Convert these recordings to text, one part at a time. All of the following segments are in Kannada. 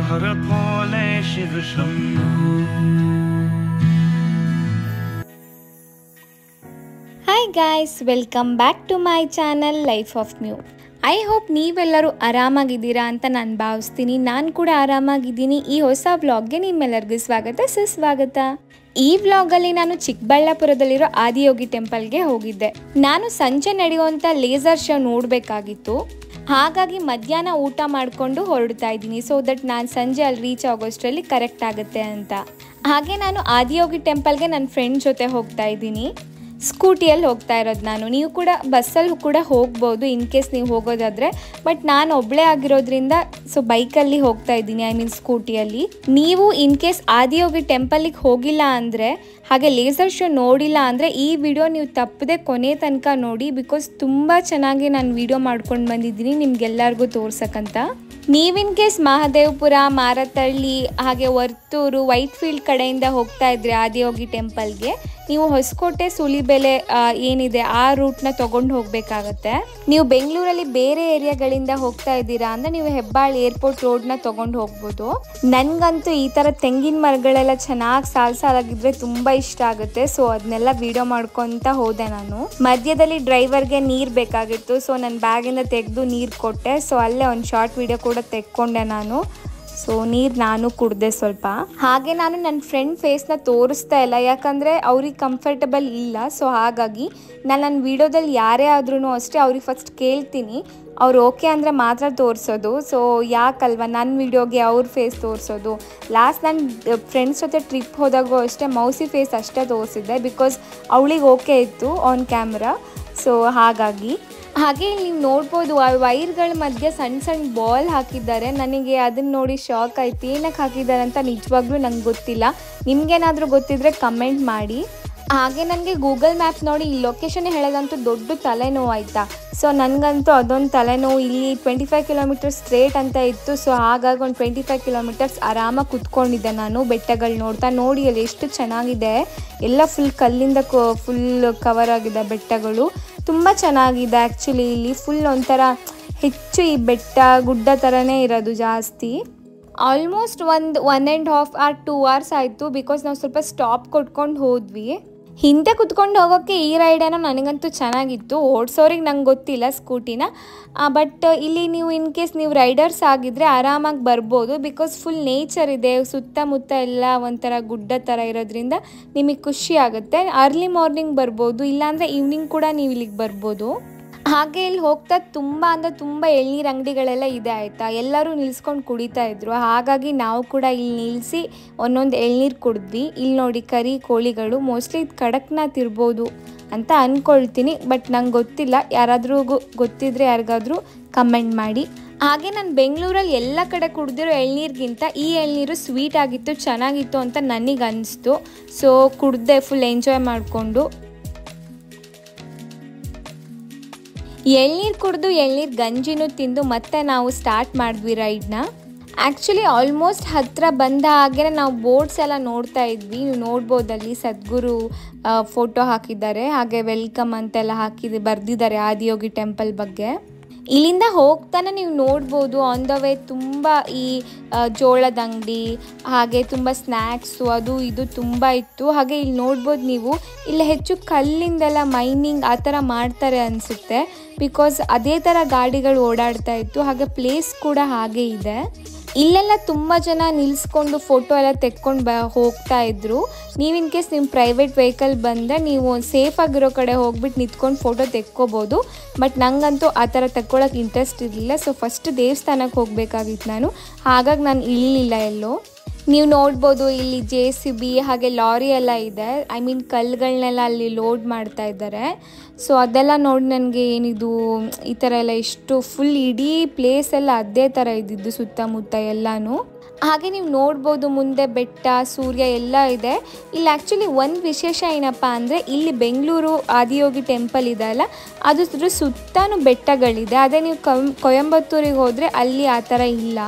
hörpåle Shiversum. Hi guys, welcome back to my channel Life of Mew. I hope ನೀವೆಲ್ಲರೂ ಆರಾಮಾಗಿದ್ದೀರಾ ಅಂತ ನಾನು ಭಾವಿಸ್ತೀನಿ. ನಾನು ಕೂಡ ಆರಾಮಾಗಿದ್ದೀನಿ. ಈ ಹೊಸ ವ್ಲಾಗ್ಗೆ ನಿಮ್ಮೆಲ್ಲರಿಗೂ ಸ್ವಾಗತ ಸುಸ್ವಾಗತ. ಈ ವ್ಲಾಗಲ್ಲಿ ನಾನು ಚಿಕ್ಕಬಳ್ಳಾಪುರದಲ್ಲಿರೋ ಆದಿಯೋಗಿ ಟೆಂಪಲ್ಗೆ ಹೋಗಿದ್ದೆ. ನಾನು ಸಂಜೆ ನಡೆಯುವಂಥ ಲೇಸರ್ ಶೋ ನೋಡಬೇಕಾಗಿತ್ತು. ಹಾಗಾಗಿ ಮಧ್ಯಾಹ್ನ ಊಟ ಮಾಡಿಕೊಂಡು ಹೊರಡ್ತಾ ಇದ್ದೀನಿ. ಸೊ ದಟ್ ನಾನು ಸಂಜೆ ಅಲ್ಲಿ ರೀಚ್ ಆಗೋಷ್ಟರಲ್ಲಿ ಕರೆಕ್ಟ್ ಆಗುತ್ತೆ ಅಂತ. ಹಾಗೆ ನಾನು ಆದಿಯೋಗಿ ಟೆಂಪಲ್ಗೆ ನನ್ನ ಫ್ರೆಂಡ್ ಜೊತೆ ಹೋಗ್ತಾ ಇದ್ದೀನಿ. ಸ್ಕೂಟಿಯಲ್ಲಿ ಹೋಗ್ತಾ ಇರೋದು ನಾನು. ನೀವು ಕೂಡ ಬಸ್ಸಲ್ಲಿ ಕೂಡ ಹೋಗ್ಬೋದು ಇನ್ ಕೇಸ್ ನೀವು ಹೋಗೋದಾದರೆ. ಬಟ್ ನಾನು ಒಬ್ಬಳೇ ಆಗಿರೋದ್ರಿಂದ ಸೊ ಬೈಕಲ್ಲಿ ಹೋಗ್ತಾ ಇದ್ದೀನಿ, ಐ ಮೀನ್ ಸ್ಕೂಟಿಯಲ್ಲಿ. ನೀವು ಇನ್ ಕೇಸ್ ಆದಿಯೋಗಿ ಟೆಂಪಲಿಗೆ ಹೋಗಿಲ್ಲ ಅಂದರೆ ಹಾಗೆ ಲೇಸರ್ ಶೋ ನೋಡಿಲ್ಲ ಅಂದರೆ ಈ ವಿಡಿಯೋ ನೀವು ತಪ್ಪದೆ ಕೊನೆ ತನಕ ನೋಡಿ. ಬಿಕಾಸ್ ತುಂಬ ಚೆನ್ನಾಗಿ ನಾನು ವಿಡಿಯೋ ಮಾಡ್ಕೊಂಡು ಬಂದಿದ್ದೀನಿ ನಿಮ್ಗೆಲ್ಲರಿಗೂ ತೋರ್ಸಕ್ಕಂತ. ನೀವಿನ್ ಕೇಸ್ ಮಹದೇವಪುರ, ಮಾರತಳ್ಳಿ ಹಾಗೆ ವರ್ತೂರು, ವೈಟ್ ಫೀಲ್ಡ್ ಕಡೆಯಿಂದ ಹೋಗ್ತಾ ಇದ್ರೆ ಆದಿಯೋಗಿ ಟೆಂಪಲ್ಗೆ, ನೀವು ಹೊಸಕೋಟೆ, ಸುಲಿಬೆಲೆ ಏನಿದೆ ಆ ರೂಟ್ನ ತೊಗೊಂಡು ಹೋಗಬೇಕಾಗತ್ತೆ. ನೀವು ಬೆಂಗಳೂರಲ್ಲಿ ಬೇರೆ ಏರಿಯಾಗಳಿಂದ ಹೋಗ್ತಾ ಇದ್ದೀರಾ ಅಂದರೆ ನೀವು ಹೆಬ್ಬಾಳ್ ಏರ್ಪೋರ್ಟ್ ರೋಡ್ನ ತೊಗೊಂಡು ಹೋಗ್ಬೋದು. ನನಗಂತೂ ಈ ಥರ ತೆಂಗಿನ ಮರಗಳೆಲ್ಲ ಚೆನ್ನಾಗಿ ಸಾಲಾಗಿದ್ರೆ ತುಂಬ ಇಷ್ಟ ಆಗುತ್ತೆ. ಸೊ ಅದನ್ನೆಲ್ಲ ವಿಡಿಯೋ ಮಾಡ್ಕೊತ ಹೋದೆ ನಾನು. ಮಧ್ಯದಲ್ಲಿ ಡ್ರೈವರ್ಗೆ ನೀರು ಬೇಕಾಗಿತ್ತು. ಸೊ ನನ್ನ ಬ್ಯಾಗಿಂದ ತೆಗೆದು ನೀರು ಕೊಟ್ಟೆ. ಸೊ ಅಲ್ಲೇ ಒಂದು ಶಾರ್ಟ್ ವಿಡಿಯೋ ಕೂಡ ತೆಕ್ಕೊಂಡೆ ನಾನು. ಸೊ ನೀರು ನಾನು ಕುಡಿದೆ ಸ್ವಲ್ಪ. ಹಾಗೆ ನಾನು ನನ್ನ ಫ್ರೆಂಡ್ ಫೇಸ್ನ ತೋರಿಸ್ತಾ ಇಲ್ಲ, ಯಾಕಂದರೆ ಅವ್ರಿಗೆ ಕಂಫರ್ಟಬಲ್ ಇಲ್ಲ. ಸೊ ಹಾಗಾಗಿ ನಾನು ನನ್ನ ವೀಡಿಯೋದಲ್ಲಿ ಯಾರೇ ಆದ್ರೂ ಅಷ್ಟೇ ಅವ್ರಿಗೆ ಫಸ್ಟ್ ಕೇಳ್ತೀನಿ, ಅವ್ರು ಓಕೆ ಅಂದರೆ ಮಾತ್ರ ತೋರಿಸೋದು. ಸೊ ಯಾಕಲ್ವ ನನ್ನ ವೀಡಿಯೋಗೆ ಅವ್ರ ಫೇಸ್ ತೋರಿಸೋದು. ಲಾಸ್ಟ್ ನನ್ನ ಫ್ರೆಂಡ್ಸ್ ಜೊತೆ ಟ್ರಿಪ್ ಹೋದಾಗೂ ಅಷ್ಟೇ ಮೌಸಿ ಫೇಸ್ ಅಷ್ಟೇ ತೋರಿಸಿದ್ದೆ, ಬಿಕಾಸ್ ಅವಳಿಗೆ ಓಕೆ ಇತ್ತು ಆನ್ ಕ್ಯಾಮ್ರಾ. ಸೊ ಹಾಗಾಗಿ ಹಾಗೆ ನೀವು ನೋಡ್ಬೋದು ಆ ವೈರ್ಗಳ ಮಧ್ಯೆ ಸಣ್ಣ ಸಣ್ಣ ಬಾಲ್ ಹಾಕಿದ್ದಾರೆ. ನನಗೆ ಅದನ್ನ ನೋಡಿ ಶಾಕ್ ಆಯ್ತು, ಏನಕ್ಕೆ ಹಾಕಿದ್ದಾರೆ ಅಂತ ನಿಜವಾಗ್ಲೂ ನಂಗೆ ಗೊತ್ತಿಲ್ಲ. ನಿಮ್ಗೇನಾದರೂ ಗೊತ್ತಿದ್ರೆ ಕಮೆಂಟ್ ಮಾಡಿ. ಹಾಗೆ ನನಗೆ ಗೂಗಲ್ ಮ್ಯಾಪ್ ನೋಡಿ ಈ ಲೊಕೇಶನ್ ಹೇಳೋದಂತೂ ದೊಡ್ಡ ತಲೆನೋವು ಆಯಿತಾ. ಸೊ ನನಗಂತೂ ಅದೊಂದು ತಲೆನೋವು. ಇಲ್ಲಿ 25 ಕಿಲೋಮೀಟರ್ಸ್ ಸ್ಟ್ರೇಟ್ ಅಂತ ಇತ್ತು. ಸೊ ಹಾಗಾಗಿ ಒಂದು 25 ಕಿಲೋಮೀಟರ್ಸ್ ಆರಾಮಾಗಿ ಕುತ್ಕೊಂಡಿದ್ದೆ ನಾನು ಬೆಟ್ಟಗಳು ನೋಡ್ತಾ. ನೋಡಿ ಅಲ್ಲಿ ಎಷ್ಟು ಚೆನ್ನಾಗಿದೆ, ಎಲ್ಲ ಫುಲ್ ಕಲ್ಲಿಂದ ಫುಲ್ ಕವರ್ ಆಗಿದೆ ಬೆಟ್ಟಗಳು. ತುಂಬ ಚೆನ್ನಾಗಿದೆ ಆ್ಯಕ್ಚುಲಿ. ಇಲ್ಲಿ ಫುಲ್ ಒಂಥರ ಹೆಚ್ಚು ಈ ಬೆಟ್ಟ ಗುಡ್ಡ ಥರನೇ ಇರೋದು ಜಾಸ್ತಿ. ಆಲ್ಮೋಸ್ಟ್ 1.5 or 2 hours ಆಯಿತು, ಬಿಕಾಸ್ ನಾವು ಸ್ವಲ್ಪ ಸ್ಟಾಪ್ ಕೊಟ್ಕೊಂಡು ಹೋದ್ವಿ. ಹಿಂದೆ ಕುತ್ಕೊಂಡು ಹೋಗೋಕ್ಕೆ ಈ ರೈಡೇನೋ ನನಗಂತೂ ಚೆನ್ನಾಗಿತ್ತು. ಓಡಿಸೋರಿಗೆ ನಂಗೆ ಗೊತ್ತಿಲ್ಲ ಸ್ಕೂಟಿನ. ಬಟ್ ಇಲ್ಲಿ ನೀವು ಇನ್ ಕೇಸ್ ನೀವು ರೈಡರ್ಸ್ ಆಗಿದ್ದರೆ ಆರಾಮಾಗಿ ಬರ್ಬೋದು. ಬಿಕಾಸ್ ಫುಲ್ ನೇಚರ್ ಇದೆ, ಸುತ್ತಮುತ್ತ ಎಲ್ಲ ಒಂಥರ ಗುಡ್ಡ ಥರ ಇರೋದ್ರಿಂದ ನಿಮಗೆ ಖುಷಿ ಆಗುತ್ತೆ. ಅರ್ಲಿ ಮಾರ್ನಿಂಗ್ ಬರ್ಬೋದು, ಇಲ್ಲಾಂದರೆ ಈವ್ನಿಂಗ್ ಕೂಡ ನೀವು ಇಲ್ಲಿಗೆ ಬರ್ಬೋದು. ಹಾಗೆ ಇಲ್ಲಿ ಹೋಗ್ತಾ ತುಂಬ ಅಂದರೆ ತುಂಬ ಎಳ್ನೀರು ಅಂಗಡಿಗಳೆಲ್ಲ ಇದೆ ಆಯಿತಾ. ಎಲ್ಲರೂ ನಿಲ್ಸ್ಕೊಂಡು ಕುಡಿತಾ ಇದ್ರು. ಹಾಗಾಗಿ ನಾವು ಕೂಡ ಇಲ್ಲಿ ನಿಲ್ಲಿಸಿ ಒಂದೊಂದು ಎಳ್ನೀರು ಕುಡಿದ್ವಿ. ಇಲ್ಲಿ ನೋಡಿ ಕರಿ ಕೋಳಿಗಳು, ಮೋಸ್ಟ್ಲಿ ಇದು ಕಡಕ್ನಾಥ್ ಇರ್ಬೋದು ಅಂತ ಅಂದ್ಕೊಳ್ತೀನಿ. ಬಟ್ ನಂಗೆ ಗೊತ್ತಿಲ್ಲ, ಯಾರಾದರೂ ಗೊತ್ತಿದ್ರೆ ಯಾರಿಗಾದರೂ ಕಮೆಂಟ್ ಮಾಡಿ. ಹಾಗೆ ನಾನು ಬೆಂಗಳೂರಲ್ಲಿ ಎಲ್ಲ ಕಡೆ ಕುಡಿದಿರೋ ಎಳ್ನೀರಿಗಿಂತ ಈ ಎಳ್ನೀರು ಸ್ವೀಟ್ ಆಗಿತ್ತು, ಚೆನ್ನಾಗಿತ್ತು ಅಂತ ನನಗೆ ಅನಿಸ್ತು. ಸೊ ಕುಡಿದೆ ಫುಲ್ ಎಂಜಾಯ್ ಮಾಡಿಕೊಂಡು. ಎಳ್ನೀರು ಕುಡಿದು ಎಳ್ನೀರು ಗಂಜಿನೂ ತಿಂದು ಮತ್ತೆ ನಾವು ಸ್ಟಾರ್ಟ್ ಮಾಡಿದ್ವಿ ರೈಡ್ನ. ಆ್ಯಕ್ಚುಲಿ ಆಲ್ಮೋಸ್ಟ್ ಹತ್ತಿರ ಬಂದ ಹಾಗೆ ನಾವು ಬೋರ್ಡ್ಸ್ ಎಲ್ಲ ನೋಡ್ತಾ ಇದ್ವಿ. ನೀವು ನೋಡ್ಬೋದಲ್ಲಿ ಸದ್ಗುರು ಫೋಟೋ ಹಾಕಿದ್ದಾರೆ, ಹಾಗೆ ವೆಲ್ಕಮ್ ಅಂತೆಲ್ಲ ಬರೆದಿದ್ದಾರೆ ಆದಿಯೋಗಿ ಟೆಂಪಲ್ ಬಗ್ಗೆ. ಇಲ್ಲಿಂದ ಹೋಗ್ತಾನೆ ನೀವು ನೋಡ್ಬೋದು ಆನ್ ದ ವೇ ತುಂಬ ಈ ಜೋಳದ ಅಂಗಡಿ, ಹಾಗೆ ತುಂಬ ಸ್ನ್ಯಾಕ್ಸು ಅದು ಇದು ತುಂಬ ಇತ್ತು. ಹಾಗೆ ಇಲ್ಲಿ ನೋಡ್ಬೋದು ನೀವು, ಇಲ್ಲಿ ಹೆಚ್ಚು ಕಲ್ಲಿಂದೆಲ್ಲ ಮೈನಿಂಗ್ ಆ ಥರ ಮಾಡ್ತಾರೆ ಅನಿಸುತ್ತೆ. ಬಿಕಾಸ್ ಅದೇ ಥರ ಗಾಡಿಗಳು ಓಡಾಡ್ತಾ ಇತ್ತು. ಹಾಗೆ ಪ್ಲೇಸ್ ಕೂಡ ಹಾಗೆ ಇದೆ. ಇಲ್ಲೆಲ್ಲ ತುಂಬ ಜನ ನಿಲ್ಲಿಸ್ಕೊಂಡು ಫೋಟೋ ಎಲ್ಲ ತೆಕ್ಕೊಂಡು ಹೋಗ್ತಾ ಇದ್ರು. ನೀವು ಇನ್ ಕೇಸ್ ನಿಮ್ಮ ಪ್ರೈವೇಟ್ ವೆಹಿಕಲ್ ಬಂದರೆ ನೀವು ಸೇಫಾಗಿರೋ ಕಡೆ ಹೋಗ್ಬಿಟ್ಟು ನಿಂತ್ಕೊಂಡು ಫೋಟೋ ತೆಕ್ಕೋಬೋದು. ಬಟ್ ನನಗಂತೂ ಆ ಥರ ತೆಕ್ಕೊಳ್ಳೋಕೆ ಇಂಟ್ರೆಸ್ಟ್ ಇರಲಿಲ್ಲ. ಸೊ ಫಸ್ಟ್ ದೇವಸ್ಥಾನಕ್ಕೆ ಹೋಗಬೇಕಾಗಿತ್ತು ನಾನು, ಹಾಗಾಗಿ ನಾನು ಇಳಿಲಿಲ್ಲ ಎಲ್ಲೋ. ನೀವು ನೋಡ್ಬೋದು ಇಲ್ಲಿ JCB ಹಾಗೆ ಲಾರಿ ಎಲ್ಲ ಇದೆ. ಐ ಮೀನ್ ಕಲ್ಲುಗಳನ್ನೆಲ್ಲ ಅಲ್ಲಿ ಲೋಡ್ ಮಾಡ್ತಾ ಇದ್ದಾರೆ. ಸೊ ಅದೆಲ್ಲ ನೋಡಿ ನನಗೆ ಏನಿದು ಈ ಥರ ಎಲ್ಲ ಎಷ್ಟು ಫುಲ್ ಇಡೀ ಪ್ಲೇಸ್ ಎಲ್ಲ ಅದೇ ಥರ ಇದ್ದಿದ್ದು ಸುತ್ತಮುತ್ತ ಎಲ್ಲನೂ. ಹಾಗೆ ನೀವು ನೋಡ್ಬೋದು ಮುಂದೆ ಬೆಟ್ಟ, ಸೂರ್ಯ ಎಲ್ಲ ಇದೆ. ಇಲ್ಲಿ ಆ್ಯಕ್ಚುಲಿ ಒಂದು ವಿಶೇಷ ಏನಪ್ಪ ಅಂದರೆ ಇಲ್ಲಿ ಬೆಂಗಳೂರು ಆದಿಯೋಗಿ ಟೆಂಪಲ್ ಇದೆ ಅಲ್ಲ, ಅದ್ರ ಸುತ್ತಲೂ ಬೆಟ್ಟಗಳಿದೆ. ಅದೇ ನೀವು ಕೊಯಂಬತ್ತೂರಿಗೆ ಹೋದರೆ ಅಲ್ಲಿ ಆ ಥರ ಇಲ್ಲ.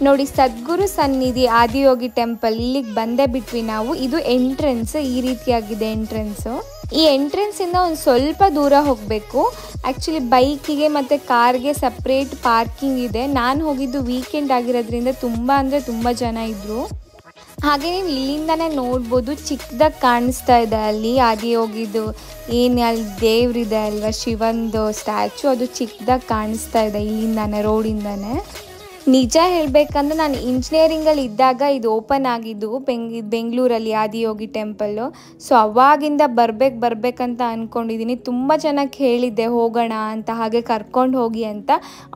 ನೋಡಿ ಸದ್ಗುರು ಸನ್ನಿಧಿ ಆದಿಯೋಗಿ ಟೆಂಪಲ್, ಇಲ್ಲಿಗೆ ಬಂದೇ ಬಿಟ್ವಿ ನಾವು. ಇದು ಎಂಟ್ರೆನ್ಸ್, ಈ ರೀತಿಯಾಗಿದೆ ಎಂಟ್ರೆನ್ಸು. ಈ ಎಂಟ್ರೆನ್ಸಿಂದ ಒಂದು ಸ್ವಲ್ಪ ದೂರ ಹೋಗಬೇಕು. ಆ್ಯಕ್ಚುಲಿ ಬೈಕಿಗೆ ಮತ್ತು ಕಾರ್ಗೆ ಸಪ್ರೇಟ್ ಪಾರ್ಕಿಂಗ್ ಇದೆ. ನಾನು ಹೋಗಿದ್ದು ವೀಕೆಂಡ್ ಆಗಿರೋದ್ರಿಂದ ತುಂಬ ಜನ ಇದ್ದರು. ಹಾಗೆ ನೀವು ಇಲ್ಲಿಂದನೇ ನೋಡ್ಬೋದು, ಚಿಕ್ಕದಾಗಿ ಕಾಣಿಸ್ತಾ ಇದೆ ಅಲ್ಲಿ ಆದಿಯೋಗಿದು ಏನು ಅಲ್ಲಿ ದೇವ್ರಿದೆ ಅಲ್ವಾ, ಶಿವಂದು ಸ್ಟ್ಯಾಚು, ಅದು ಚಿಕ್ಕದಾಗಿ ಕಾಣಿಸ್ತಾ ಇದೆ ಇಲ್ಲಿಂದಾನೆ, ರೋಡಿಂದಾನೆ. ನಿಜ ಹೇಳಬೇಕಂದ್ರೆ ನಾನು ಇಂಜಿನಿಯರಿಂಗಲ್ಲಿ ಇದ್ದಾಗ ಇದು ಓಪನ್ ಆಗಿದ್ದು ಬೆಂಗಳೂರಲ್ಲಿ ಆದಿಯೋಗಿ ಟೆಂಪಲ್ಲು. ಸೊ ಅವಾಗಿಂದ ಬರಬೇಕಂತ ಅಂದ್ಕೊಂಡಿದ್ದೀನಿ. ತುಂಬ ಜನಕ್ಕೆ ಹೇಳಿದ್ದೆ ಹೋಗೋಣ ಅಂತ, ಹಾಗೆ ಕರ್ಕೊಂಡು ಹೋಗಿ ಅಂತ.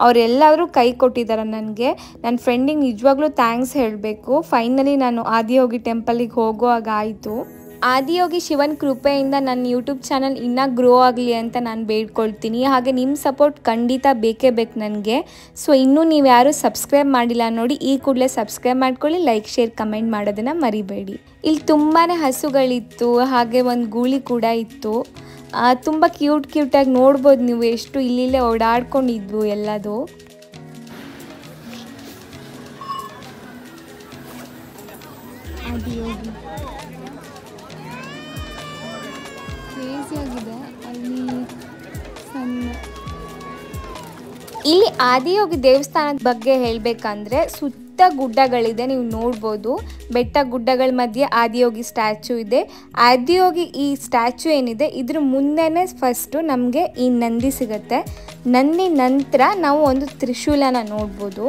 ಅವರೆಲ್ಲರೂ ಕೈ ಕೊಟ್ಟಿದ್ದಾರೆ ನನಗೆ. ನನ್ನ ಫ್ರೆಂಡಿಗೆ ನಿಜವಾಗ್ಲೂ ಥ್ಯಾಂಕ್ಸ್ ಹೇಳಬೇಕು. ಫೈನಲಿ ನಾನು ಆದಿಯೋಗಿ ಟೆಂಪಲಿಗೆ ಹೋಗುವಾಗ ಆಯಿತು. ಆದಿಯೋಗಿ ಶಿವನ ಕೃಪೆಯಿಂದ ನನ್ನ ಯೂಟ್ಯೂಬ್ ಚಾನಲ್ ಇನ್ನೂ ಗ್ರೋ ಆಗಲಿ ಅಂತ ನಾನು ಬೇಡ್ಕೊಳ್ತೀನಿ. ಹಾಗೆ ನಿಮ್ಮ ಸಪೋರ್ಟ್ ಖಂಡಿತ ಬೇಕೇ ಬೇಕು ನನಗೆ. ಸೊ ಇನ್ನೂ ನೀವು ಯಾರೂ ಸಬ್ಸ್ಕ್ರೈಬ್ ಮಾಡಿಲ್ಲ ನೋಡಿ, ಈ ಕೂಡಲೇ ಸಬ್ಸ್ಕ್ರೈಬ್ ಮಾಡ್ಕೊಳ್ಳಿ, ಲೈಕ್ ಶೇರ್ ಕಮೆಂಟ್ ಮಾಡೋದನ್ನು ಮರಿಬೇಡಿ. ಇಲ್ಲಿ ತುಂಬಾ ಹಸುಗಳಿತ್ತು, ಹಾಗೆ ಒಂದು ಗೂಳಿ ಕೂಡ ಇತ್ತು. ತುಂಬ ಕ್ಯೂಟಾಗಿ ನೋಡ್ಬೋದು ನೀವು, ಎಷ್ಟು ಇಲ್ಲಿಲ್ಲೇ ಓಡಾಡ್ಕೊಂಡಿದ್ವು ಎಲ್ಲದು. ಆದಿಯೋಗಿ ಕ್ರೇಜಿಯಾಗಿದೆ ಅಲ್ಲಿ ಇಲ್ಲಿ ಆದಿಯೋಗಿ ದೇವಸ್ಥಾನದ ಬಗ್ಗೆ ಹೇಳಬೇಕಂದ್ರೆ ಸುತ್ತ ಗುಡ್ಡಗಳಿದೆ, ನೀವು ನೋಡ್ಬೋದು. ಬೆಟ್ಟ ಗುಡ್ಡಗಳ ಮಧ್ಯೆ ಆದಿಯೋಗಿ ಸ್ಟ್ಯಾಚು ಇದೆ. ಆದಿಯೋಗಿ ಈ ಸ್ಟ್ಯಾಚು ಏನಿದೆ ಇದ್ರ ಮುಂದೆನೇ ಫಸ್ಟು ನಮಗೆ ಈ ನಂದಿ ಸಿಗುತ್ತೆ. ನಂದಿ ನಂತರ ನಾವು ಒಂದು ತ್ರಿಶೂಲನ ನೋಡ್ಬೋದು.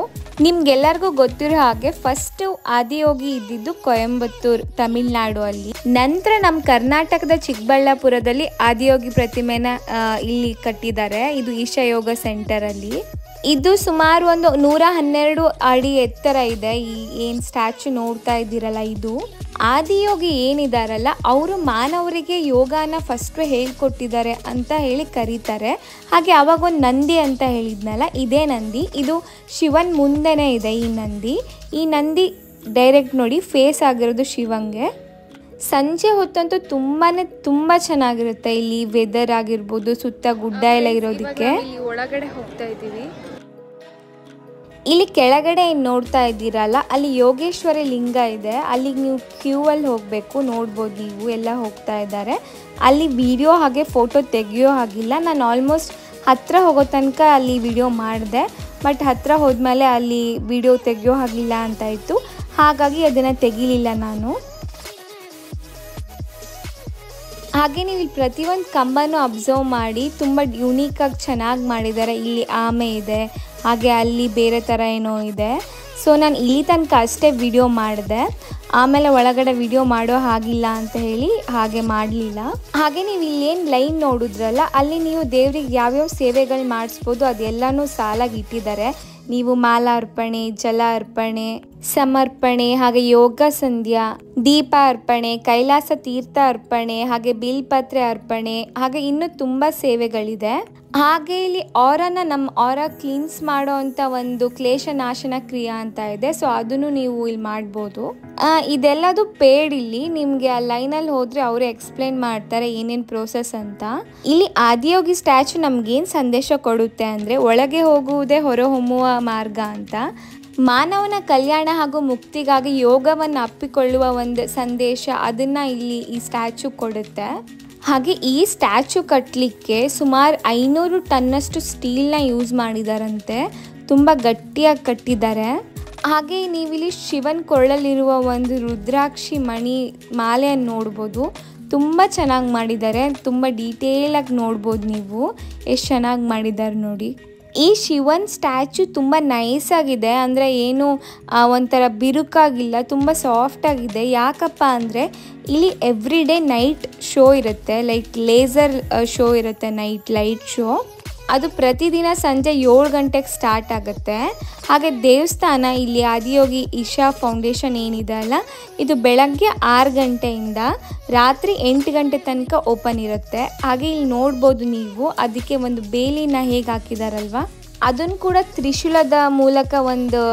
ನಿಮ್ಗೆಲ್ಲರಿಗೂ ಗೊತ್ತಿರೋ ಹಾಗೆ ಫಸ್ಟು ಆದಿಯೋಗಿ ಇದ್ದಿದ್ದು ಕೊಯಂಬತ್ತೂರು, ತಮಿಳ್ನಾಡು ಅಲ್ಲಿ. ನಂತರ ನಮ್ಮ ಕರ್ನಾಟಕದ ಚಿಕ್ಕಬಳ್ಳಾಪುರದಲ್ಲಿ ಆದಿಯೋಗಿ ಪ್ರತಿಮೆನ ಇಲ್ಲಿ ಕಟ್ಟಿದ್ದಾರೆ. ಇದು ಈಶಾ ಯೋಗ ಸೆಂಟರಲ್ಲಿ. ಇದು ಸುಮಾರು ಒಂದು 112 ಅಡಿ ಎತ್ತರ ಇದೆ. ಈ ಏನು ಸ್ಟ್ಯಾಚು ನೋಡ್ತಾ ಇದ್ದೀರಲ್ಲ, ಇದು ಆದಿಯೋಗಿ ಏನಿದಾರಲ್ಲ ಅವರು ಮಾನವರಿಗೆ ಯೋಗನ ಫಸ್ಟ್ ಹೇಳ್ಕೊಟ್ಟಿದ್ದಾರೆ ಅಂತ ಹೇಳಿ ಕರೀತಾರೆ. ಹಾಗೆ ಅವಾಗ ಒಂದು ನಂದಿ ಅಂತ ಹೇಳಿದ್ನಲ್ಲ, ಇದೇ ನಂದಿ. ಇದು ಶಿವನ್ ಮುಂದೆನೇ ಇದೆ ಈ ನಂದಿ ಡೈರೆಕ್ಟ್ ನೋಡಿ ಫೇಸ್ ಆಗಿರೋದು ಶಿವಂಗೆ. ಸಂಜೆ ಹೊತ್ತಂತೂ ತುಂಬ ಚೆನ್ನಾಗಿರುತ್ತೆ ಇಲ್ಲಿ ವೆದರ್ ಆಗಿರ್ಬೋದು, ಸುತ್ತ ಗುಡ್ಡ ಎಲ್ಲ ಇರೋದಕ್ಕೆ. ಒಳಗಡೆ ಹೋಗ್ತಾ ಇದ್ದೀವಿ. ಇಲ್ಲಿ ಕೆಳಗಡೆ ಏನು ನೋಡ್ತಾ ಇದ್ದೀರಲ್ಲ, ಅಲ್ಲಿ ಯೋಗೇಶ್ವರಿ ಲಿಂಗ ಇದೆ. ಅಲ್ಲಿಗೆ ನೀವು ಕ್ಯೂವಲ್ಲಿ ಹೋಗಬೇಕು, ನೋಡ್ಬೋದು ನೀವು, ಎಲ್ಲ ಹೋಗ್ತಾ ಇದ್ದಾರೆ. ಅಲ್ಲಿ ವಿಡಿಯೋ ಹಾಗೆ ಫೋಟೋ ತೆಗಿಯೋ ಹಾಗಿಲ್ಲ. ನಾನು ಆಲ್ಮೋಸ್ಟ್ ಹತ್ತಿರ ಹೋಗೋ ತನಕ ಅಲ್ಲಿ ವಿಡಿಯೋ ಮಾಡಿದೆ, ಬಟ್ ಹತ್ತಿರ ಹೋದ್ಮೇಲೆ ಅಲ್ಲಿ ವಿಡಿಯೋ ತೆಗಿಯೋ ಹಾಗಿಲ್ಲ ಅಂತ ಇತ್ತು, ಹಾಗಾಗಿ ಅದನ್ನು ತೆಗಿಲಿಲ್ಲ ನಾನು. ಹಾಗೆ ನೀವು ಇಲ್ಲಿ ಪ್ರತಿಯೊಂದು ಕಂಬನೂ ಅಬ್ಸರ್ವ್ ಮಾಡಿ, ತುಂಬ ಯೂನೀಕಾಗಿ ಚೆನ್ನಾಗಿ ಮಾಡಿದ್ದಾರೆ. ಇಲ್ಲಿ ಆಮೆ ಇದೆ, ಹಾಗೆ ಅಲ್ಲಿ ಬೇರೆ ಥರ ಏನೋ ಇದೆ. ಸೊ ನಾನು ಇಲ್ಲಿ ತನಕ ಅಷ್ಟೇ ವಿಡಿಯೋ ಮಾಡಿದೆ, ಆಮೇಲೆ ಒಳಗಡೆ ವಿಡಿಯೋ ಮಾಡೋ ಹಾಗಿಲ್ಲ ಅಂತ ಹೇಳಿ ಹಾಗೆ ಮಾಡಲಿಲ್ಲ. ಹಾಗೆ ನೀವು ಇಲ್ಲೇನು ಲೈನ್ ನೋಡಿದ್ರಲ್ಲ, ಅಲ್ಲಿ ನೀವು ದೇವ್ರಿಗೆ ಯಾವ್ಯಾವ ಸೇವೆಗಳು ಮಾಡಿಸ್ಬೋದು ಅದೆಲ್ಲನೂ ಸಾಲಾಗಿ ಇಟ್ಟಿದ್ದಾರೆ. ನೀವು ಮಾಲಾ ಅರ್ಪಣೆ, ಜಲ ಅರ್ಪಣೆ, ಸಮರ್ಪಣೆ, ಹಾಗೆ ಯೋಗ ಸಂಧ್ಯಾ, ದೀಪ ಅರ್ಪಣೆ, ಕೈಲಾಸ ತೀರ್ಥ ಅರ್ಪಣೆ, ಹಾಗೆ ಬಿಲ್ಪತ್ರೆ ಅರ್ಪಣೆ, ಹಾಗೆ ಇನ್ನೂ ತುಂಬ ಸೇವೆಗಳಿದೆ. ಹಾಗೆ ಇಲ್ಲಿ ನಮ್ಮ ಆರ ಕ್ಲೀನ್ಸ್ ಮಾಡೋ ಅಂಥ ಒಂದು ಕ್ಲೇಶನಾಶನ ಕ್ರಿಯಾ ಅಂತ ಇದೆ. ಸೊ ಅದನ್ನು ನೀವು ಇಲ್ಲಿ ಮಾಡ್ಬೋದು. ಇದೆಲ್ಲದು ಪೇಡ್. ಇಲ್ಲಿ ನಿಮಗೆ ಆ ಲೈನಲ್ಲಿ ಹೋದರೆ ಅವರೇ ಎಕ್ಸ್ಪ್ಲೇನ್ ಮಾಡ್ತಾರೆ ಏನೇನು ಪ್ರೋಸೆಸ್ ಅಂತ. ಇಲ್ಲಿ ಆದಿಯೋಗಿ ಸ್ಟ್ಯಾಚು ನಮಗೇನು ಸಂದೇಶ ಕೊಡುತ್ತೆ ಅಂದರೆ, ಒಳಗೆ ಹೋಗುವುದೇ ಹೊರಹೊಮ್ಮುವ ಮಾರ್ಗ ಅಂತ. ಮಾನವನ ಕಲ್ಯಾಣ ಹಾಗೂ ಮುಕ್ತಿಗಾಗಿ ಯೋಗವನ್ನು ಅಪ್ಪಿಕೊಳ್ಳುವ ಒಂದು ಸಂದೇಶ, ಅದನ್ನು ಇಲ್ಲಿ ಈ ಸ್ಟ್ಯಾಚು ಕೊಡುತ್ತೆ. ಹಾಗೆ ಈ ಸ್ಟ್ಯಾಚು ಕಟ್ಟಲಿಕ್ಕೆ ಸುಮಾರು 500 ಟನ್ನಷ್ಟು ಸ್ಟೀಲ್ನ ಯೂಸ್ ಮಾಡಿದಾರಂತೆ. ತುಂಬ ಗಟ್ಟಿಯಾಗಿ ಕಟ್ಟಿದ್ದಾರೆ. ಹಾಗೆ ನೀವಿಲ್ಲಿ ಶಿವನ್ ಕೊಳ್ಳಲಿರುವ ಒಂದು ರುದ್ರಾಕ್ಷಿ ಮಣಿ ಮಾಲೆಯನ್ನು ನೋಡ್ಬೋದು. ತುಂಬ ಚೆನ್ನಾಗಿ ಮಾಡಿದ್ದಾರೆ, ತುಂಬ ಡೀಟೇಲಾಗಿ ನೋಡ್ಬೋದು ನೀವು, ಎಷ್ಟು ಚೆನ್ನಾಗಿ ಮಾಡಿದ್ದಾರೆ ನೋಡಿ. ಈ ಶಿವನ್ ಸ್ಟ್ಯಾಚು ತುಂಬ ನೈಸಾಗಿದೆ, ಅಂದರೆ ಏನು ಒಂಥರ ಬಿರುಕಾಗಿಲ್ಲ, ತುಂಬ ಸಾಫ್ಟಾಗಿದೆ. ಯಾಕಪ್ಪ ಅಂದರೆ ಇಲ್ಲಿ ಎವ್ರಿ ಡೇ ನೈಟ್ ಶೋ ಇರುತ್ತೆ, ಲೈಕ್ ಲೇಸರ್ ಶೋ ಇರುತ್ತೆ, ನೈಟ್ ಲೈಟ್ ಶೋ. ಅದು ಪ್ರತಿದಿನ ಸಂಜೆ 7 ಗಂಟೆಗೆ ಸ್ಟಾರ್ಟ್ ಆಗುತ್ತೆ. ಹಾಗೆ ದೇವಸ್ಥಾನ ಇಲ್ಲಿ ಆದಿಯೋಗಿ ಈಶಾ ಫೌಂಡೇಶನ್ ಏನಿದೆ ಅಲ್ಲ, ಇದು ಬೆಳಗ್ಗೆ 6 ಗಂಟೆಯಿಂದ ರಾತ್ರಿ 8 ಗಂಟೆ ತನಕ ಓಪನ್ ಇರುತ್ತೆ. ಹಾಗೆ ಇಲ್ಲಿ ನೋಡ್ಬೋದು ನೀವು, ಅದಕ್ಕೆ ಒಂದು ಬೇಲಿನ ಹೇಗೆ ಹಾಕಿದಾರಲ್ವ, ಅದನ್ನು ಕೂಡ ತ್ರಿಶೂಲದ ಮೂಲಕ ಒಂದು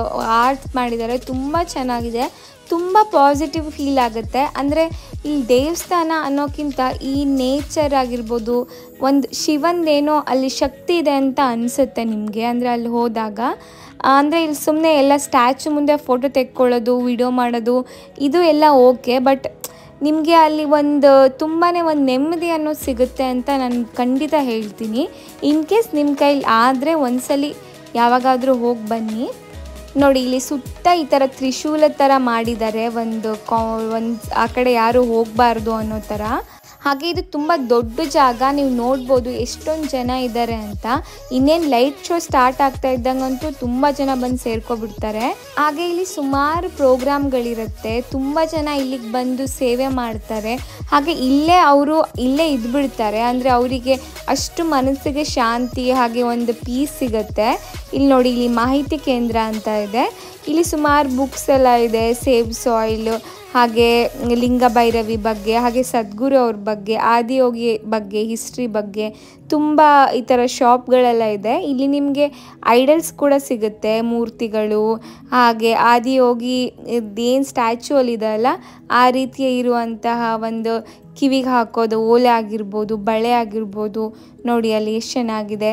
ಆರ್ಟ್ ಮಾಡಿದ್ದಾರೆ. ತುಂಬ ಚೆನ್ನಾಗಿದೆ, ತುಂಬ ಪಾಸಿಟಿವ್ ಫೀಲ್ ಆಗುತ್ತೆ. ಅಂದರೆ ಇಲ್ಲಿ ದೇವಸ್ಥಾನ ಅನ್ನೋಕ್ಕಿಂತ ಈ ನೇಚರ್ ಆಗಿರ್ಬೋದು, ಒಂದು ಶಿವಂದೇನೋ ಅಲ್ಲಿ ಶಕ್ತಿ ಇದೆ ಅಂತ ಅನಿಸುತ್ತೆ ನಿಮಗೆ, ಅಂದರೆ ಅಲ್ಲಿ ಹೋದಾಗ. ಅಂದರೆ ಇಲ್ಲಿ ಸುಮ್ಮನೆ ಎಲ್ಲ ಸ್ಟ್ಯಾಚು ಮುಂದೆ ಫೋಟೋ ತೆಕ್ಕೊಳ್ಳೋದು, ವಿಡಿಯೋ ಮಾಡೋದು ಇದು ಎಲ್ಲ ಓಕೆ, ಬಟ್ ನಿಮಗೆ ಅಲ್ಲಿ ತುಂಬಾ ಒಂದು ನೆಮ್ಮದಿ ಅನ್ನೋದು ಸಿಗುತ್ತೆ ಅಂತ ನಾನು ಖಂಡಿತ ಹೇಳ್ತೀನಿ. ಇನ್ ಕೇಸ್ ನಿಮ್ಮ ಕೈಲಿ ಆದರೆ ಒಂದ್ಸಲಿ ಯಾವಾಗಾದರೂ ಹೋಗಿ ಬನ್ನಿ. ನೋಡಿ ಇಲ್ಲಿ ಸುತ್ತ ಈ ಥರ ತ್ರಿಶೂಲ ಥರ ಮಾಡಿದ್ದಾರೆ, ಒಂದು ಆ ಕಡೆ ಯಾರು ಹೋಗಬಾರ್ದು ಅನ್ನೋ ಥರ. ಹಾಗೆ ಇದು ತುಂಬ ದೊಡ್ಡ ಜಾಗ, ನೀವು ನೋಡ್ಬೋದು ಎಷ್ಟೊಂದು ಜನ ಇದ್ದಾರೆ ಅಂತ. ಇನ್ನೇನು ಲೈಟ್ ಶೋ ಸ್ಟಾರ್ಟ್ ಆಗ್ತಾ ಇದ್ದಂಗಂತೂ ತುಂಬ ಜನ ಬಂದು ಸೇರ್ಕೊಬಿಡ್ತಾರೆ. ಹಾಗೆ ಇಲ್ಲಿ ಸುಮಾರು ಪ್ರೋಗ್ರಾಮ್ಗಳಿರುತ್ತೆ, ತುಂಬ ಜನ ಇಲ್ಲಿಗೆ ಬಂದು ಸೇವೆ ಮಾಡ್ತಾರೆ. ಹಾಗೆ ಇಲ್ಲೇ ಇದ್ಬಿಡ್ತಾರೆ, ಅಂದರೆ ಅವರಿಗೆ ಅಷ್ಟು ಮನಸ್ಸಿಗೆ ಶಾಂತಿ ಹಾಗೆ ಒಂದು ಪೀಸ್ ಸಿಗುತ್ತೆ. ಇಲ್ಲಿ ನೋಡಿ, ಇಲ್ಲಿ ಮಾಹಿತಿ ಕೇಂದ್ರ ಅಂತ ಇದೆ. ಇಲ್ಲಿ ಸುಮಾರು ಬುಕ್ಸ್ ಎಲ್ಲ ಇದೆ, ಸೇವ್ ಸಾಯಿಲ್, ಹಾಗೆ ಲಿಂಗಭೈರವಿ ಬಗ್ಗೆ, ಹಾಗೆ ಸದ್ಗುರು ಅವ್ರ ಬಗ್ಗೆ, ಆದಿಯೋಗಿ ಬಗ್ಗೆ, ಹಿಸ್ಟ್ರಿ ಬಗ್ಗೆ ತುಂಬ ಈ ಥರ ಶಾಪ್ಗಳೆಲ್ಲ ಇದೆ. ಇಲ್ಲಿ ನಿಮಗೆ ಐಡಲ್ಸ್ ಕೂಡ ಸಿಗುತ್ತೆ, ಮೂರ್ತಿಗಳು, ಹಾಗೆ ಆದಿಯೋಗಿ ಏನು ಸ್ಟ್ಯಾಚ್ಯೂ ಅಲ್ಲಿದೆ ಅಲ್ಲ ಆ ರೀತಿಯ ಇರುವಂತಹ ಒಂದು ಕಿವಿಗೆ ಹಾಕೋದು ಓಲೆ ಆಗಿರ್ಬೋದು, ಬಳೆ ಆಗಿರ್ಬೋದು. ನೋಡಿ ಅಲ್ಲಿ ಎಷ್ಟು ಚೆನ್ನಾಗಿದೆ.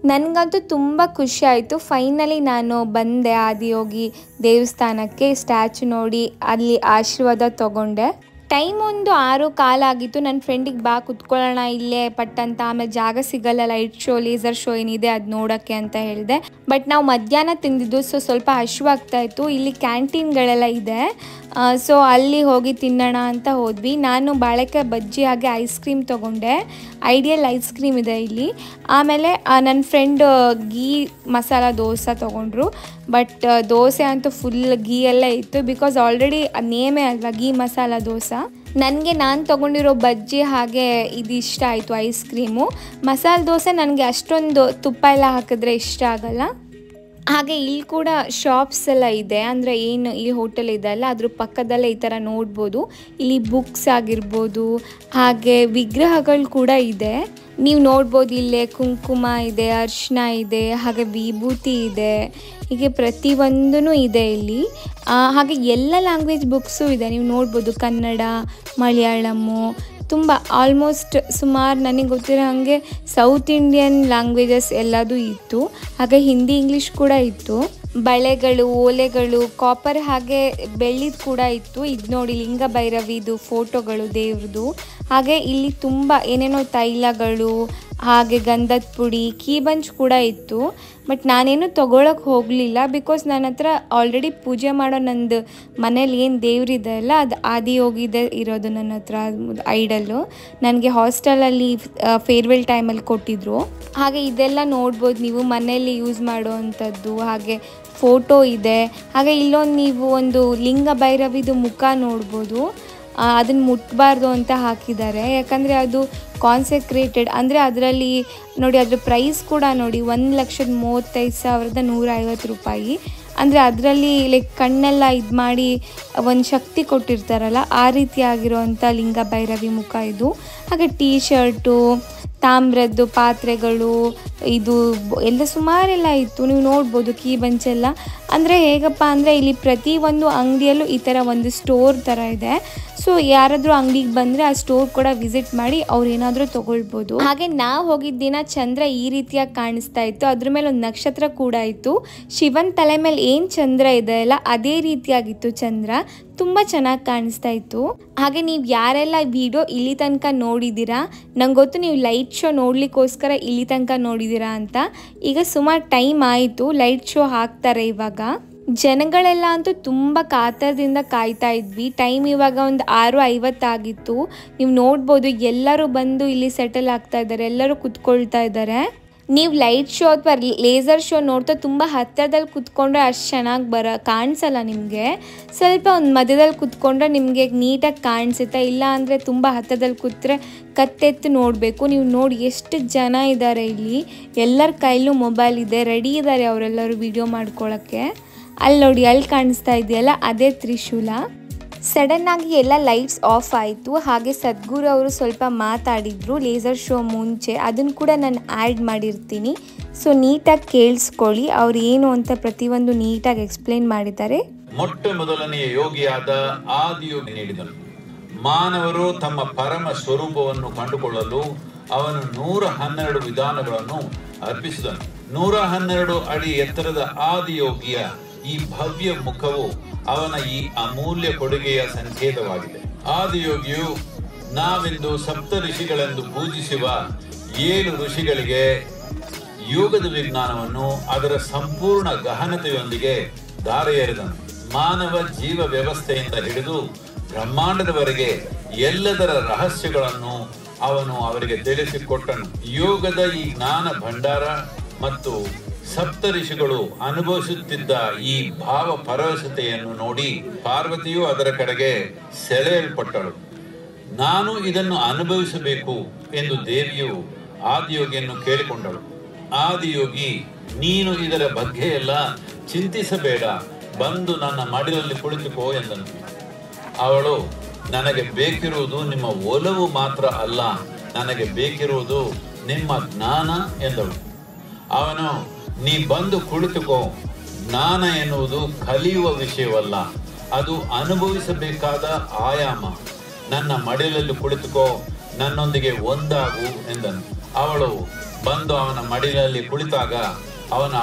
ನನಗಂತೂ ತುಂಬ ಖುಷಿ ಆಯಿತು. ಫೈನಲಿ ನಾನು ಬಂದೆ ಆದಿಯೋಗಿ ದೇವಸ್ಥಾನಕ್ಕೆ, ಸ್ಟ್ಯಾಚು ನೋಡಿ ಅಲ್ಲಿ ಆಶೀರ್ವಾದ ತಗೊಂಡೆ. ಟೈಮ್ ಒಂದು 6:15 ಆಗಿತ್ತು. ನನ್ನ ಫ್ರೆಂಡಿಗೆ ಬಾ ಕುತ್ಕೊಳ್ಳೋಣ ಇಲ್ಲೇ ಪಟ್ಟಂತ, ಆಮೇಲೆ ಜಾಗ ಸಿಗಲ್ಲ ಲೈಟ್ ಶೋ ಲೇಸರ್ ಶೋ ಏನಿದೆ ಅದು ನೋಡೋಕ್ಕೆ ಅಂತ ಹೇಳಿದೆ. ಬಟ್ ನಾವು ಮಧ್ಯಾಹ್ನ ತಿಂದಿದ್ದು, ಸೊ ಸ್ವಲ್ಪ ಹಶ್ವಾಗ್ತಾ ಇತ್ತು. ಇಲ್ಲಿ ಕ್ಯಾಂಟೀನ್ಗಳೆಲ್ಲ ಇದೆ, ಸೊ ಅಲ್ಲಿ ಹೋಗಿ ತಿನ್ನೋಣ ಅಂತ ಹೋದ್ವಿ. ನಾನು ಬಾಳೆಕಾಯಿ ಬಜ್ಜಿ ಹಾಗೆ ಐಸ್ ಕ್ರೀಮ್ ತೊಗೊಂಡೆ, ಐಡಿಯಲ್ ಐಸ್ ಕ್ರೀಮ್ ಇದೆ ಇಲ್ಲಿ. ಆಮೇಲೆ ನನ್ನ ಫ್ರೆಂಡ್ ಗೀ ಮಸಾಲ ದೋಸೆ ತೊಗೊಂಡ್ರು. ಬಟ್ ದೋಸೆ ಅಂತೂ ಫುಲ್ ಗೀ ಎಲ್ಲ ಇತ್ತು, ಬಿಕಾಸ್ ಆಲ್ರೆಡಿ ನೇಮೇ ಅಲ್ವಾ ಗೀ ಮಸಾಲ ದೋಸೆ. ನಾನು ತೊಗೊಂಡಿರೋ ಬಜ್ಜಿ ಹಾಗೆ ಇದು ಇಷ್ಟ ಆಯಿತು, ಐಸ್ ಕ್ರೀಮು. ಮಸಾಲೆ ದೋಸೆ ನನಗೆ ಅಷ್ಟೊಂದು ತುಪ್ಪ ಎಲ್ಲ ಹಾಕಿದ್ರೆ ಇಷ್ಟ ಆಗಲ್ಲ. ಹಾಗೆ ಇಲ್ಲಿ ಕೂಡ ಶಾಪ್ಸ್ ಎಲ್ಲ ಇದೆ, ಅಂದರೆ ಏನು ಈ ಹೋಟೆಲ್ ಇದೆ ಅಲ್ಲ ಅದ್ರ ಪಕ್ಕದಲ್ಲೇ ಈ ಥರ ನೋಡ್ಬೋದು. ಇಲ್ಲಿ ಬುಕ್ಸ್ ಆಗಿರ್ಬೋದು, ಹಾಗೆ ವಿಗ್ರಹಗಳು ಕೂಡ ಇದೆ. ನೀವು ನೋಡ್ಬೋದು ಇಲ್ಲೇ ಕುಂಕುಮ ಇದೆ, ಅರಿಶಿನ ಇದೆ, ಹಾಗೆ ವಿಭೂತಿ ಇದೆ, ಹೀಗೆ ಪ್ರತಿಯೊಂದೂ ಇದೆ ಇಲ್ಲಿ. ಹಾಗೆ ಎಲ್ಲ ಲ್ಯಾಂಗ್ವೇಜ್ ಬುಕ್ಸು ಇದೆ, ನೀವು ನೋಡ್ಬೋದು ಕನ್ನಡ, ಮಲಯಾಳಮ್ಮು, ತುಂಬ ಆಲ್ಮೋಸ್ಟ್ ಸುಮಾರು ನನಗೆ ಗೊತ್ತಿರೋ ಹಾಗೆ ಸೌತ್ ಇಂಡಿಯನ್ ಲ್ಯಾಂಗ್ವೇಜಸ್ ಎಲ್ಲದೂ ಇತ್ತು. ಹಾಗೆ ಹಿಂದಿ ಇಂಗ್ಲೀಷ್ ಕೂಡ ಇತ್ತು. ಬಳೆಗಳು, ಓಲೆಗಳು, ಕಾಪರ್ ಹಾಗೆ ಬೆಳ್ಳಿದು ಕೂಡ ಇತ್ತು. ಇದು ನೋಡಿ ಲಿಂಗಭೈರವಿದು ಫೋಟೋಗಳು ದೇವ್ರದ್ದು. ಹಾಗೆ ಇಲ್ಲಿ ತುಂಬ ಏನೇನೋ ತೈಲಗಳು, ಹಾಗೆ ಗಂಧದ ಪುಡಿ, ಕೀ ಬಂಚ್ ಕೂಡ ಇತ್ತು. ಬಟ್ ನಾನೇನು ತೊಗೊಳಕ್ಕೆ ಹೋಗಲಿಲ್ಲ, ಬಿಕಾಸ್ ನನ್ನ ಹತ್ರ ಆಲ್ರೆಡಿ ಪೂಜೆ ಮಾಡೋ ನಂದು ಮನೇಲಿ ಏನು ದೇವ್ರಿದೆ ಅಲ್ಲ ಅದು ಆದಿಯೋಗಿದೆ ಇರೋದು ನನ್ನ ಹತ್ರ ಐಡಲ್ಲು. ನನಗೆ ಹಾಸ್ಟೆಲಲ್ಲಿ ಫೇರ್ವೆಲ್ ಟೈಮಲ್ಲಿ ಕೊಟ್ಟಿದ್ರು. ಹಾಗೆ ಇದೆಲ್ಲ ನೋಡ್ಬೋದು ನೀವು ಮನೆಯಲ್ಲಿ ಯೂಸ್ ಮಾಡುವಂಥದ್ದು. ಹಾಗೆ ಫೋಟೋ ಇದೆ. ಹಾಗೆ ಇಲ್ಲೊಂದು ನೀವು ಒಂದು ಲಿಂಗಭೈರವಿದು ಮುಖ ನೋಡ್ಬೋದು, ಅದನ್ನು ಮುಟ್ಟಬಾರ್ದು ಅಂತ ಹಾಕಿದ್ದಾರೆ, ಯಾಕಂದರೆ ಅದು ಕಾನ್ಸೆಕ್ರೇಟೆಡ್. ಅಂದರೆ ಅದರಲ್ಲಿ ನೋಡಿ ಅದ್ರ ಪ್ರೈಸ್ ಕೂಡ ನೋಡಿ 1,35,150 ರೂಪಾಯಿ. ಅಂದರೆ ಅದರಲ್ಲಿ ಲೈಕ್ ಕಣ್ಣೆಲ್ಲ ಇದು ಮಾಡಿ ಒಂದು ಶಕ್ತಿ ಕೊಟ್ಟಿರ್ತಾರಲ್ಲ ಆ ರೀತಿ ಆಗಿರೋವಂಥ ಲಿಂಗಭೈರವಿ ಮುಖ ಇದು. ಹಾಗೆ ಟೀ ಶರ್ಟು, ತಾಮ್ರದ್ದು ಪಾತ್ರೆಗಳು, ಇದು ಎಲ್ಲ ಸುಮಾರೆಲ್ಲ ಇತ್ತು. ನೀವು ನೋಡ್ಬೋದು ಕೀ ಬಂಚೆಲ್ಲ. ಅಂದರೆ ಹೇಗಪ್ಪ ಅಂದರೆ ಇಲ್ಲಿ ಪ್ರತಿಯೊಂದು ಅಂಗಡಿಯಲ್ಲೂ ಈ ಥರ ಒಂದು ಸ್ಟೋರ್ ಥರ ಇದೆ. ಸೊ ಯಾರಾದರೂ ಅಂಗಡಿಗೆ ಬಂದರೆ ಆ ಸ್ಟೋರ್ ಕೂಡ ವಿಸಿಟ್ ಮಾಡಿ ಅವ್ರು ಏನಾದರೂ ತೊಗೊಳ್ಬೋದು. ಹಾಗೆ ನಾವು ಹೋಗಿದ್ದ ದಿನ ಚಂದ್ರ ಈ ರೀತಿಯಾಗಿ ಕಾಣಿಸ್ತಾ ಇತ್ತು, ಅದ್ರ ಮೇಲೆ ಒಂದು ನಕ್ಷತ್ರ ಕೂಡ ಇತ್ತು. ಶಿವನ್ ತಲೆ ಮೇಲೆ ಏನು ಚಂದ್ರ ಇದೆ ಅಲ್ಲ ಅದೇ ರೀತಿಯಾಗಿತ್ತು ಚಂದ್ರ, ತುಂಬ ಚೆನ್ನಾಗಿ ಕಾಣಿಸ್ತಾ ಇತ್ತು. ಹಾಗೆ ನೀವು ಯಾರೆಲ್ಲ ವಿಡಿಯೋ ಇಲ್ಲಿ ತನಕ ನೋಡಿದ್ದೀರಾ, ನಂಗೆ ಗೊತ್ತು ನೀವು ಲೈಟ್ ಶೋ ನೋಡಲಿಕ್ಕೋಸ್ಕರ ಇಲ್ಲಿ ತನಕ ನೋಡಿದ್ದೀರಾ ಅಂತ. ಈಗ ಸುಮಾರು ಟೈಮ್ ಆಯಿತು, ಲೈಟ್ ಶೋ ಹಾಕ್ತಾರೆ ಇವಾಗ. ಜನಗಳೆಲ್ಲ ಅಂತೂ ತುಂಬ ಕಾತರದಿಂದ ಕಾಯ್ತಾ ಇದ್ವಿ. ಟೈಮ್ ಇವಾಗ ಒಂದು 6:50 ಆಗಿತ್ತು. ನೀವು ನೋಡ್ಬೋದು ಎಲ್ಲರೂ ಬಂದು ಇಲ್ಲಿ ಸೆಟಲ್ ಆಗ್ತಾ ಇದ್ದಾರೆ, ಎಲ್ಲರೂ ಕುತ್ಕೊಳ್ತಾ ಇದ್ದಾರೆ. ನೀವು ಲೈಟ್ ಶೋ ಅಥವಾ ಲೇಸರ್ ಶೋ ನೋಡ್ತಾ ತುಂಬ ಹತ್ತಿರದಲ್ಲಿ ಕುತ್ಕೊಂಡ್ರೆ ಅಷ್ಟು ಚೆನ್ನಾಗಿ ಕಾಣಿಸಲ್ಲ ನಿಮಗೆ. ಸ್ವಲ್ಪ ಒಂದು ಮಧ್ಯದಲ್ಲಿ ಕುತ್ಕೊಂಡ್ರೆ ನಿಮಗೆ ನೀಟಾಗಿ ಕಾಣಿಸುತ್ತೆ. ಇಲ್ಲ ಅಂದರೆ ತುಂಬ ಹತ್ತಿರದಲ್ಲಿ ಕೂತ್ರೆ ಕತ್ತೆತ್ತು ನೋಡಬೇಕು. ನೀವು ನೋಡಿ ಎಷ್ಟು ಜನ ಇದ್ದಾರೆ ಇಲ್ಲಿ, ಎಲ್ಲರ ಕೈಲೂ ಮೊಬೈಲ್ ಇದೆ, ರೆಡಿ ಇದ್ದಾರೆ ಅವರೆಲ್ಲರೂ ವಿಡಿಯೋ ಮಾಡ್ಕೊಳ್ಳೋಕ್ಕೆ. ಅಲ್ಲಿ ನೋಡಿ ಅಲ್ಲಿ ಕಾಣಿಸ್ತಾ ಇದೆಯಲ್ಲ ಅದೇ ತ್ರಿಶೂಲ. ಸಡನ್ನಾಗಿ ಎಲ್ಲ ಲೈಟ್ಸ್ ಆಫ್ ಆಯಿತು. ಹಾಗೆ ಸದ್ಗುರು ಅವರು ಸ್ವಲ್ಪ ಮಾತಾಡಿದ್ರು ಲೇಸರ್ ಶೋ ಮುಂಚೆ, ಅದನ್ನು ಕೂಡ ನಾನು ಆ್ಯಡ್ ಮಾಡಿರ್ತೀನಿ. ಸೊ ನೀಟಾಗಿ ಕೇಳಿಸ್ಕೊಳ್ಳಿ, ಅವ್ರು ಏನು ಅಂತ ಪ್ರತಿಯೊಂದು ನೀಟಾಗಿ ಎಕ್ಸ್ಪ್ಲೇನ್ ಮಾಡಿದ್ದಾರೆ. ಮೊಟ್ಟ ಮೊದಲನೆಯ ಯೋಗಿಯಾದ ಆದಿಯೋಗಿ ನೀಡಿದನು. ಮಾನವರು ತಮ್ಮ ಪರಮ ಸ್ವರೂಪವನ್ನು ಕಂಡುಕೊಳ್ಳಲು ಅವನು 112 ವಿಧಾನಗಳನ್ನು ಅರ್ಪಿಸಿದನು. 112 ಅಡಿ ಎತ್ತರದ ಆದಿಯೋಗಿಯ ಈ ಭವ್ಯ ಮುಖವು ಅವನ ಈ ಅಮೂಲ್ಯ ಕೊಡುಗೆಯ ಸಂಕೇತವಾಗಿದೆ. ಆದಿಯೋಗಿಯು ನಾವಿಂದು ಸಪ್ತ ಋಷಿಗಳೆಂದು ಪೂಜಿಸುವ 7 ಋಷಿಗಳಿಗೆ ಯೋಗದ ವಿಜ್ಞಾನವನ್ನು ಅದರ ಸಂಪೂರ್ಣ ಗಹನತೆಯೊಂದಿಗೆ ದಾರಿ ಎರೆದನು. ಮಾನವ ಜೀವ ವ್ಯವಸ್ಥೆಯಿಂದ ಹಿಡಿದು ಬ್ರಹ್ಮಾಂಡದವರೆಗೆ ಎಲ್ಲದರ ರಹಸ್ಯಗಳನ್ನು ಅವನು ಅವರಿಗೆ ತಿಳಿಸಿಕೊಟ್ಟನು. ಯೋಗದ ಈ ಜ್ಞಾನ ಭಂಡಾರ ಮತ್ತು ಸಪ್ತ ಋಷಿಗಳು ಅನುಭವಿಸುತ್ತಿದ್ದ ಈ ಭಾವ ಪರವಶತೆಯನ್ನು ನೋಡಿ ಪಾರ್ವತಿಯು ಅದರ ಕಡೆಗೆ ಸೆಳೆಯಲ್ಪಟ್ಟಳು. ನಾನು ಇದನ್ನು ಅನುಭವಿಸಬೇಕು ಎಂದು ದೇವಿಯು ಆದಿಯೋಗಿಯನ್ನು ಕೇಳಿಕೊಂಡಳು. ಆದಿಯೋಗಿ, ನೀನು ಇದರ ಬಗ್ಗೆ ಎಲ್ಲ ಚಿಂತಿಸಬೇಡ, ಬಂದು ನನ್ನ ಮಡಿಲಲ್ಲಿ ಕುಳಿತುಕೋ ಎಂದನು. ಅವಳು, ನನಗೆ ಬೇಕಿರುವುದು ನಿಮ್ಮ ಒಲವು ಮಾತ್ರ ಅಲ್ಲ, ನನಗೆ ಬೇಕಿರುವುದು ನಿಮ್ಮ ಜ್ಞಾನ ಎಂದಳು. ಅವನು, ನೀ ಬಂದು ಕುಳಿತುಕೋ. ಜ್ಞಾನ ಎನ್ನುವುದು ಕಲಿಯುವ ವಿಷಯವಲ್ಲ, ಅದು ಅನುಭವಿಸಬೇಕಾದ ಆಯಾಮ. ನನ್ನ ಮಡಿಲಲ್ಲಿ ಕುಳಿತುಕೋ, ನನ್ನೊಂದಿಗೆ ಒಂದಾಗು ಎಂದನು. ಅವಳು ಬಂದು ಅವನ ಮಡಿಲಲ್ಲಿ ಕುಳಿತಾಗ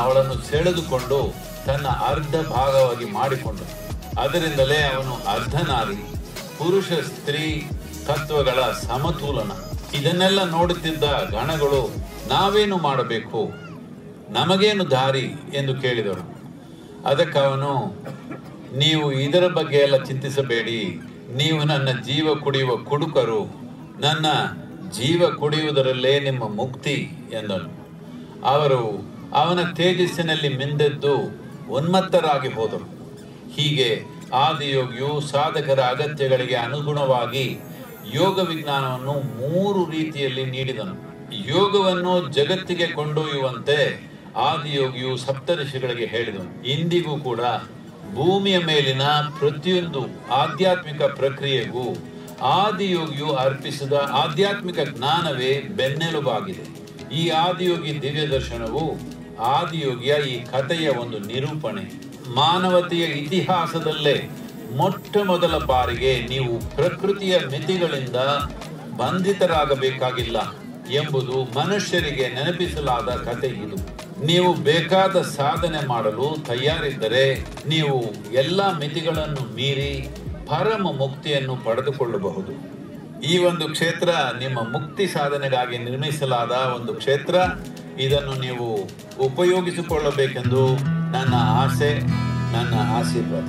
ಅವಳನ್ನು ಸೆಳೆದುಕೊಂಡು ತನ್ನ ಅರ್ಧ ಭಾಗವಾಗಿ ಮಾಡಿಕೊಂಡನು. ಅದರಿಂದಲೇ ಅವನು ಅರ್ಧನಾರಿ, ಪುರುಷ ಸ್ತ್ರೀ ತತ್ವಗಳ ಸಮತೋಲನ. ಇದನ್ನೆಲ್ಲ ನೋಡುತ್ತಿದ್ದ ಗಣಗಳು, ನಾವೇನು ಮಾಡಬೇಕು, ನಮಗೇನು ದಾರಿ ಎಂದು ಕೇಳಿದರು. ಅದಕ್ಕವನು, ನೀವು ಇದರ ಬಗ್ಗೆ ಎಲ್ಲ ಚಿಂತಿಸಬೇಡಿ, ನೀವು ನನ್ನ ಜೀವ ಕುಡಿಯುವ ಕುಡುಕರು, ನನ್ನ ಜೀವ ಕುಡಿಯುವುದರಲ್ಲೇ ನಿಮ್ಮ ಮುಕ್ತಿ ಎಂದನು. ಅವರು ಅವನ ತೇಜಸ್ಸಿನಲ್ಲಿ ಮಿಂದೆದ್ದು ಉನ್ಮತ್ತರಾಗಿ ಹೋದರು. ಹೀಗೆ ಆದಿಯೋಗಿಯು ಸಾಧಕರ ಅಗತ್ಯಗಳಿಗೆ ಅನುಗುಣವಾಗಿ ಯೋಗ ವಿಜ್ಞಾನವನ್ನು 3 ರೀತಿಯಲ್ಲಿ ನೀಡಿದನು. ಯೋಗವನ್ನು ಜಗತ್ತಿಗೆ ಕೊಂಡೊಯ್ಯುವಂತೆ ಆದಿಯೋಗಿಯು ಸಪ್ತಋಷಿಗಳಿಗೆ ಹೇಳಿದನು. ಇಂದಿಗೂ ಕೂಡ ಭೂಮಿಯ ಮೇಲಿನ ಪ್ರತಿಯೊಂದು ಆಧ್ಯಾತ್ಮಿಕ ಪ್ರಕ್ರಿಯೆಗೂ ಆದಿಯೋಗಿಯು ಅರ್ಪಿಸಿದ ಆಧ್ಯಾತ್ಮಿಕ ಜ್ಞಾನವೇ ಬೆನ್ನೆಲುಬಾಗಿದೆ. ಈ ಆದಿಯೋಗಿ ದಿವ್ಯ ದರ್ಶನವು ಆದಿಯೋಗಿಯ ಈ ಕಥೆಯ ಒಂದು ನಿರೂಪಣೆ. ಮಾನವತೆಯ ಇತಿಹಾಸದಲ್ಲೇ ಮೊಟ್ಟ ಮೊದಲ ಬಾರಿಗೆ ನೀವು ಪ್ರಕೃತಿಯ ಮಿತಿಗಳಿಂದ ಬಂಧಿತರಾಗಬೇಕಾಗಿಲ್ಲ ಎಂಬುದು ಮನುಷ್ಯರಿಗೆ ನೆನಪಿಸಲಾದ ಕಥೆ ಇದು. ನೀವು ಬೇಕಾದ ಸಾಧನೆ ಮಾಡಲು ತಯಾರಿದ್ದರೆ ನೀವು ಎಲ್ಲ ಮಿತಿಗಳನ್ನು ಮೀರಿ ಪರಮ ಮುಕ್ತಿಯನ್ನು ಪಡೆದುಕೊಳ್ಳಬಹುದು. ಈ ಒಂದು ಕ್ಷೇತ್ರ ನಿಮ್ಮ ಮುಕ್ತಿ ಸಾಧನೆಗಾಗಿ ನಿರ್ಮಿಸಲಾದ ಒಂದು ಕ್ಷೇತ್ರ. ಇದನ್ನು ನೀವು ಉಪಯೋಗಿಸಿಕೊಳ್ಳಬೇಕೆಂದು ನನ್ನ ಆಸೆ, ನನ್ನ ಆಶೀರ್ವಾದ.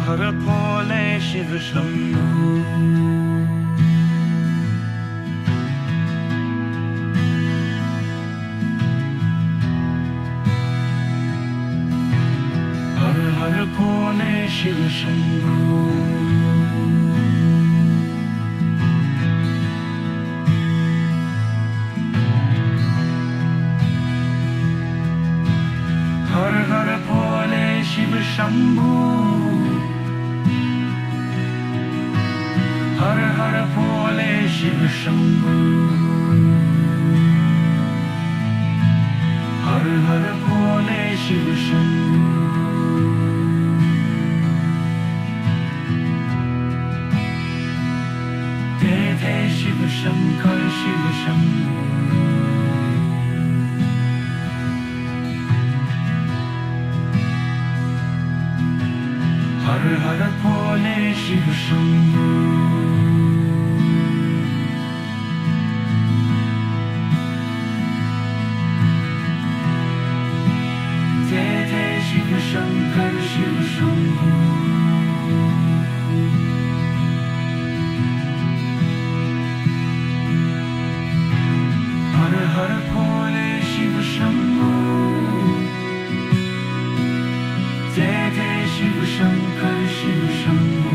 हर भोले शिव शंभू, हर हर भोले शिव शंभू, हर हर भोले शिव शंभू, हर हर भोले शिव शंभू, हर हर भोले शिव शंभू, जय जय शिव शंकर शिव शंभू, हर हर भोले शिव शंभू, जय जय शिव शंकर शिव शंभू, हर हर भोले शिव शंभू, जय जय शिव शंकर शिव शंभू,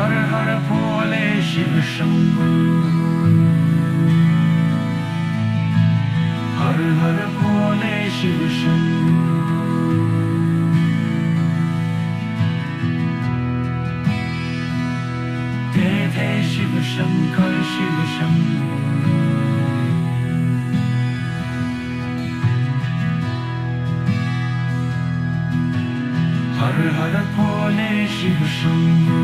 हर हर भोले शिव शंभो हर हर भोले शिव शंभो जय जय शिव शंकर शिव शंभो हर हर भोले शिव शंभो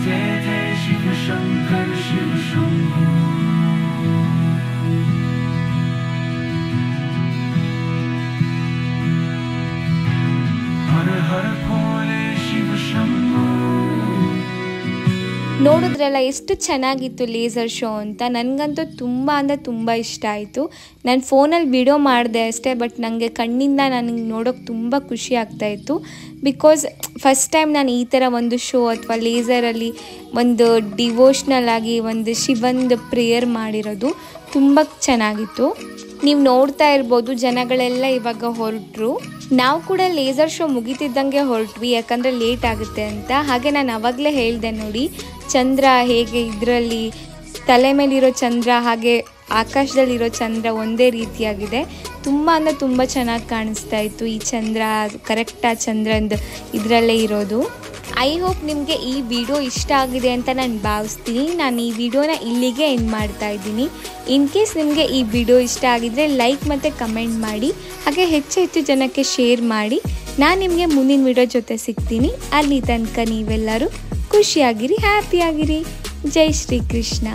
जय जय शिव शंकर शिव शंभो हर हर भोले शिव शंभो ನೋಡಿದ್ರಲ್ಲ ಎಷ್ಟು ಚೆನ್ನಾಗಿತ್ತು ಲೇಸರ್ ಶೋ ಅಂತ. ನನಗಂತೂ ತುಂಬ ಅಂದರೆ ತುಂಬ ಇಷ್ಟ ಆಯಿತು. ನಾನು ಫೋನಲ್ಲಿ ವಿಡಿಯೋ ಮಾಡಿದೆ ಅಷ್ಟೇ, ಬಟ್ ನನಗೆ ಕಣ್ಣಿಂದ ನನಗೆ ನೋಡೋಕ್ಕೆ ತುಂಬ ಖುಷಿ ಆಗ್ತಾಯಿತ್ತು. ಬಿಕಾಸ್ ಫಸ್ಟ್ ಟೈಮ್ ನಾನು ಈ ಥರ ಒಂದು ಶೋ ಅಥವಾ ಲೇಸರಲ್ಲಿ ಒಂದು ಡಿವೋಷ್ನಲ್ ಆಗಿ ಒಂದು ಶಿವಂದು ಪ್ರೇಯರ್ ಮಾಡಿರೋದು ತುಂಬ ಚೆನ್ನಾಗಿತ್ತು. ನೀವು ನೋಡ್ತಾ ಇರ್ಬೋದು, ಜನಗಳೆಲ್ಲ ಇವಾಗ ಹೊರಟರು. ನಾವು ಕೂಡ ಲೇಸರ್ ಶೋ ಮುಗಿತಿದ್ದಂಗೆ ಹೊರಟ್ವಿ, ಯಾಕಂದರೆ ಲೇಟ್ ಆಗುತ್ತೆ ಅಂತ. ಹಾಗೆ ನಾನು ಆವಾಗಲೇ ಹೇಳಿದೆ ನೋಡಿ, ಚಂದ್ರ ಹೇಗೆ ಇದರಲ್ಲಿ ತಲೆ ಮೇಲಿರೋ ಚಂದ್ರ ಹಾಗೆ ಆಕಾಶದಲ್ಲಿರೋ ಚಂದ್ರ ಒಂದೇ ರೀತಿಯಾಗಿದೆ. ತುಂಬ ಅಂದರೆ ತುಂಬ ಚೆನ್ನಾಗಿ ಕಾಣಿಸ್ತಾ ಇತ್ತು ಈ ಚಂದ್ರ, ಕರೆಕ್ಟಾಗಿ ಚಂದ್ರಂದು ಇದರಲ್ಲೇ ಇರೋದು. ಐ ಹೋಪ್ ನಿಮಗೆ ಈ ವಿಡಿಯೋ ಇಷ್ಟ ಆಗಿದೆ ಅಂತ ನಾನು ಭಾವಿಸ್ತೀನಿ. ನಾನು ಈ ವಿಡಿಯೋನ ಇಲ್ಲಿಗೆ ಎಂಡ್ ಮಾಡ್ತಾ ಇದ್ದೀನಿ. ಇನ್ ಕೇಸ್ ನಿಮಗೆ ಈ ವಿಡಿಯೋ ಇಷ್ಟ ಆಗಿದ್ದರೆ ಲೈಕ್ ಮತ್ತು ಕಮೆಂಟ್ ಮಾಡಿ, ಹಾಗೆ ಹೆಚ್ಚು ಜನಕ್ಕೆ ಶೇರ್ ಮಾಡಿ. ನಾನು ನಿಮಗೆ ಮುಂದಿನ ವಿಡಿಯೋ ಜೊತೆ ಸಿಗ್ತೀನಿ. ಅಲ್ಲಿ ತನಕ ನೀವೆಲ್ಲರೂ ಖುಷಿಯಾಗಿರಿ, ಹ್ಯಾಪಿಯಾಗಿರಿ. ಜೈ ಶ್ರೀ ಕೃಷ್ಣ.